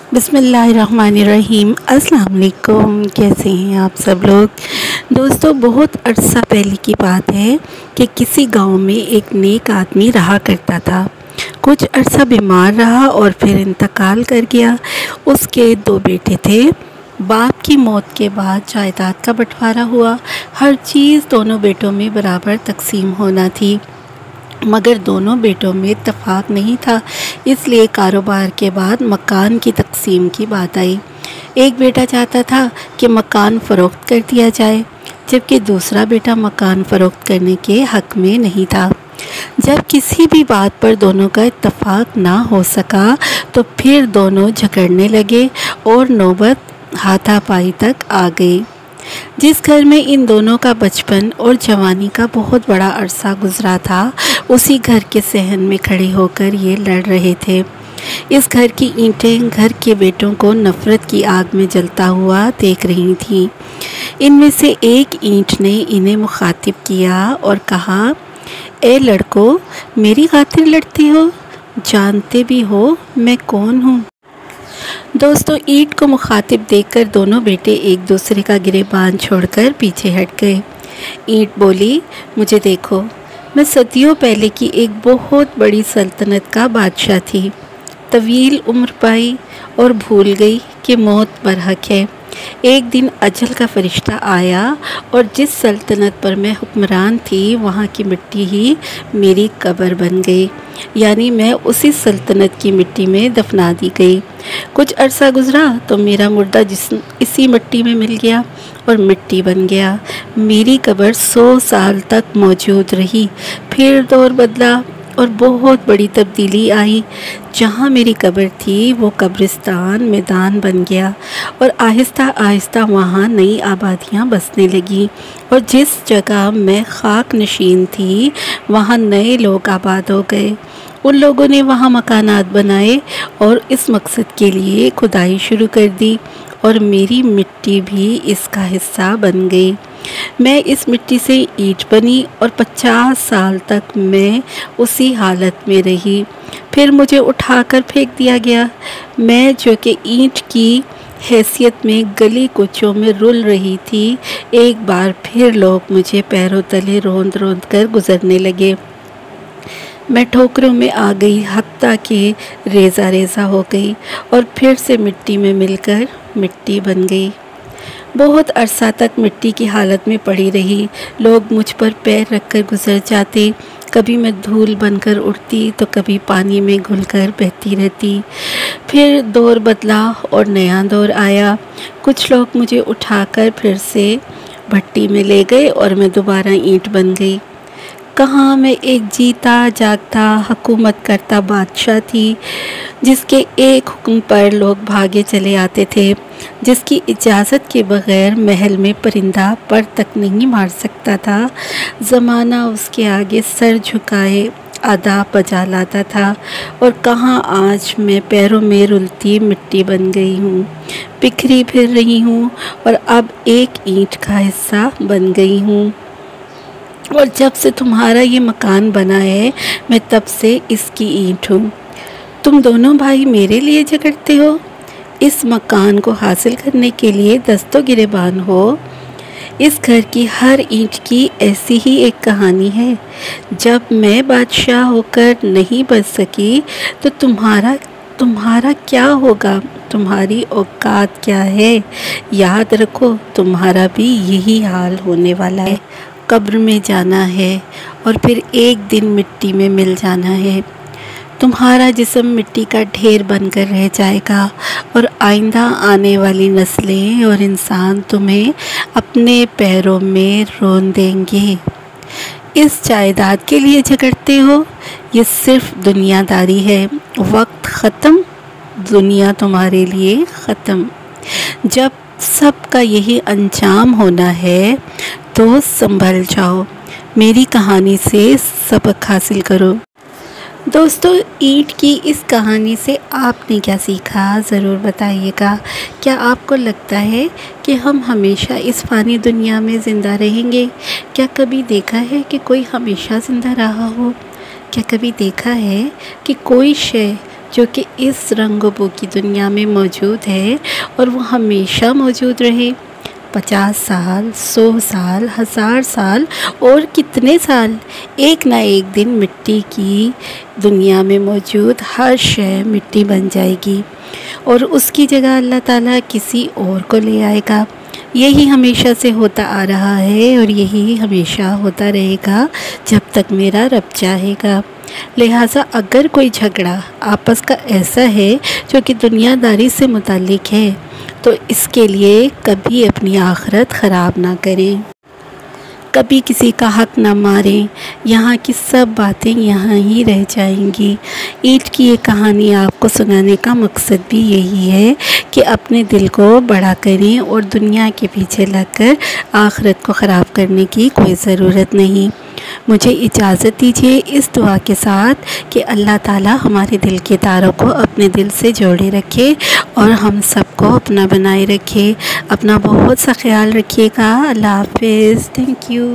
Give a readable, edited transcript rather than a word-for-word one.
बिस्मिल्लाहिर्रहमानिर्रहीम। अस्सलाम वालेकुम। कैसे हैं आप सब लोग। दोस्तों, बहुत अरसा पहले की बात है कि किसी गांव में एक नेक आदमी रहा करता था। कुछ अरसा बीमार रहा और फिर इंतकाल कर गया। उसके दो बेटे थे। बाप की मौत के बाद जायदाद का बंटवारा हुआ। हर चीज़ दोनों बेटों में बराबर तकसीम होना थी, मगर दोनों बेटों में इत्तेफाक नहीं था। इसलिए कारोबार के बाद मकान की तकसीम की बात आई। एक बेटा चाहता था कि मकान फ़रोख्त कर दिया जाए, जबकि दूसरा बेटा मकान फ़रोख्त करने के हक़ में नहीं था। जब किसी भी बात पर दोनों का इत्तेफाक ना हो सका तो फिर दोनों झगड़ने लगे और नौबत हाथापाई तक आ गई। जिस घर में इन दोनों का बचपन और जवानी का बहुत बड़ा अरसा गुजरा था, उसी घर के सहन में खड़े होकर ये लड़ रहे थे। इस घर की ईंटें घर के बेटों को नफ़रत की आग में जलता हुआ देख रही थीं। इनमें से एक ईंट ने इन्हें मुखातिब किया और कहा, ए लड़कों, मेरी खातिर लड़ते हो? जानते भी हो मैं कौन हूँ? दोस्तों, ईंट को मुखातिब देखकर दोनों बेटे एक दूसरे का गिरेबान छोड़कर पीछे हट गए। ईंट बोली, मुझे देखो, मैं सदियों पहले की एक बहुत बड़ी सल्तनत का बादशाह थी। तवील उम्र पाई और भूल गई कि मौत बरहक है। एक दिन अजल का फरिश्ता आया और जिस सल्तनत पर मैं हुक्मरान थी, वहाँ की मिट्टी ही मेरी कब्र बन गई। यानी मैं उसी सल्तनत की मिट्टी में दफना दी गई। कुछ अरसा गुजरा तो मेरा मुर्दा जिस्म इसी मिट्टी में मिल गया और मिट्टी बन गया। मेरी कब्र 100 साल तक मौजूद रही। फिर दौर बदला और बहुत बड़ी तब्दीली आई। जहाँ मेरी कब्र थी वो कब्रिस्तान मैदान बन गया और आहिस्ता आहिस्ता वहाँ नई आबादियाँ बसने लगीं। और जिस जगह मैं खाक नशीन थी, वहाँ नए लोग आबाद हो गए। उन लोगों ने वहाँ मकानात बनाए और इस मकसद के लिए खुदाई शुरू कर दी और मेरी मिट्टी भी इसका हिस्सा बन गई। मैं इस मिट्टी से ईंट बनी और 50 साल तक मैं उसी हालत में रही। फिर मुझे उठाकर फेंक दिया गया। मैं जो कि ईंट की हैसियत में गली कुचों में रुल रही थी, एक बार फिर लोग मुझे पैरों तले रोंद रोंद कर गुजरने लगे। मैं ठोकरों में आ गई, हत्ता कि रेज़ा रेज़ा हो गई और फिर से मिट्टी में मिलकर मिट्टी बन गई। बहुत अरसा तक मिट्टी की हालत में पड़ी रही। लोग मुझ पर पैर रखकर गुजर जाते। कभी मैं धूल बनकर उड़ती तो कभी पानी में घुलकर बहती रहती। फिर दौर बदला और नया दौर आया। कुछ लोग मुझे उठाकर फिर से भट्टी में ले गए और मैं दोबारा ईंट बन गई। कहाँ मैं एक जीता जागता हुकूमत करता बादशाह थी, जिसके एक हुक्म पर लोग भागे चले आते थे, जिसकी इजाज़त के बग़ैर महल में परिंदा पर तक नहीं मार सकता था। ज़माना उसके आगे सर झुकाए आदाब बजा लाता था। और कहाँ आज मैं पैरों में रुलती मिट्टी बन गई हूँ, बिखरी फिर रही हूँ और अब एक ईंट का हिस्सा बन गई हूँ। और जब से तुम्हारा ये मकान बना है, मैं तब से इसकी ईंट हूँ। तुम दोनों भाई मेरे लिए झगड़ते हो। इस मकान को हासिल करने के लिए दस्तों गिरेबान हो। इस घर की हर ईंट की ऐसी ही एक कहानी है। जब मैं बादशाह होकर नहीं बच सकी तो तुम्हारा क्या होगा? तुम्हारी औकात क्या है? याद रखो, तुम्हारा भी यही हाल होने वाला है। कब्र में जाना है और फिर एक दिन मिट्टी में मिल जाना है। तुम्हारा जिस्म मिट्टी का ढेर बनकर रह जाएगा और आइंदा आने वाली नस्लें और इंसान तुम्हें अपने पैरों में रोन देंगे। इस जायदाद के लिए झगड़ते हो? ये सिर्फ दुनियादारी है। वक्त ख़त्म, दुनिया तुम्हारे लिए ख़त्म। जब सबका यही अंजाम होना है तो संभल जाओ। मेरी कहानी से सबक हासिल करो। दोस्तों, ईंट की इस कहानी से आपने क्या सीखा, ज़रूर बताइएगा। क्या आपको लगता है कि हम हमेशा इस फ़ानी दुनिया में ज़िंदा रहेंगे? क्या कभी देखा है कि कोई हमेशा ज़िंदा रहा हो? क्या कभी देखा है कि कोई शय जो कि इस रंगों की दुनिया में मौजूद है और वो हमेशा मौजूद रहे। 50 साल, 100 साल, 1000 साल और कितने साल, एक ना एक दिन मिट्टी की दुनिया में मौजूद हर शय मिट्टी बन जाएगी और उसकी जगह अल्लाह ताला किसी और को ले आएगा। यही हमेशा से होता आ रहा है और यही हमेशा होता रहेगा जब तक मेरा रब चाहेगा। लिहाजा अगर कोई झगड़ा आपस का ऐसा है जो कि दुनियादारी से मुताल्लिक है तो इसके लिए कभी अपनी आखिरत ख़राब ना करें, कभी किसी का हक़ ना मारें। यहाँ की सब बातें यहाँ ही रह जाएंगी। ईद की ये कहानी आपको सुनाने का मकसद भी यही है कि अपने दिल को बड़ा करें और दुनिया के पीछे लगकर आखिरत को ख़राब करने की कोई ज़रूरत नहीं। मुझे इजाज़त दीजिए इस दुआ के साथ कि अल्लाह ताला हमारे दिल के तारों को अपने दिल से जोड़े रखे और हम सबको अपना बनाए रखे। अपना बहुत सा ख्याल रखिएगा। अल्लाह हाफ़िज़। Thank you.